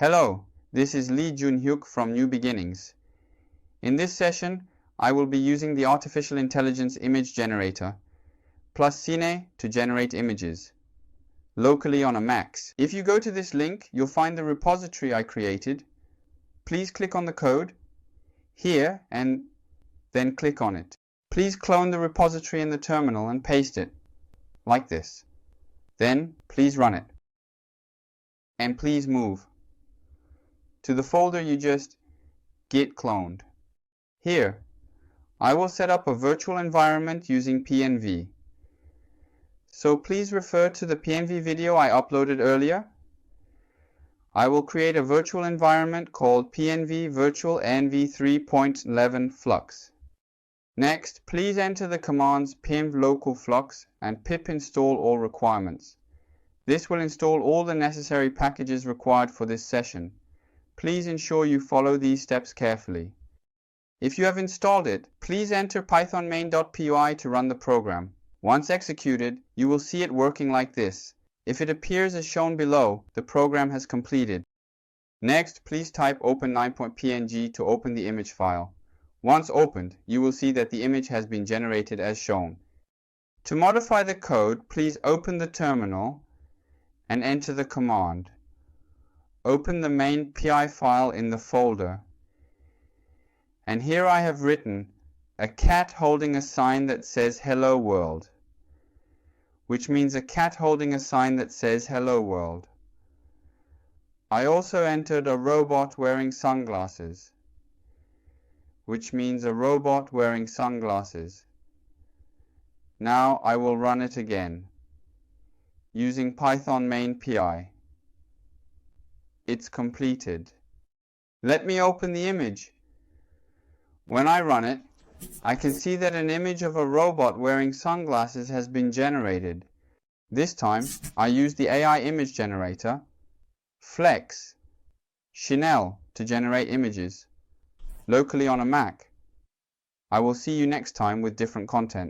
Hello, this is Lee Junhyuk from New Beginnings. In this session, I will be using the Artificial Intelligence Image Generator, FLUX.1 to generate images, locally on a Mac. If you go to this link, you'll find the repository I created. Please click on the code here and then click on it. Please clone the repository in the terminal and paste it, like this. Then, please run it. And please move to the folder you just git cloned. Here, I will set up a virtual environment using PNV. So please refer to the PNV video I uploaded earlier. I will create a virtual environment called PNV Virtual NV 3.11 Flux. Next, please enter the commands pim local flux and pip install all requirements. This will install all the necessary packages required for this session. Please ensure you follow these steps carefully. If you have installed it, please enter python main.py to run the program. Once executed, you will see it working like this. If it appears as shown below, the program has completed. Next, please type open9.png to open the image file. Once opened, you will see that the image has been generated as shown. To modify the code, please open the terminal and enter the command. Open the main PI file in the folder. And here I have written a cat holding a sign that says Hello World, which means a cat holding a sign that says Hello World. I also entered a robot wearing sunglasses, which means a robot wearing sunglasses. Now I will run it again, using python main.py. It's completed. Let me open the image. When I run it, I can see that an image of a robot wearing sunglasses has been generated. This time, I used the AI image generator, FLUX.1, to generate images, locally on a Mac. I will see you next time with different content.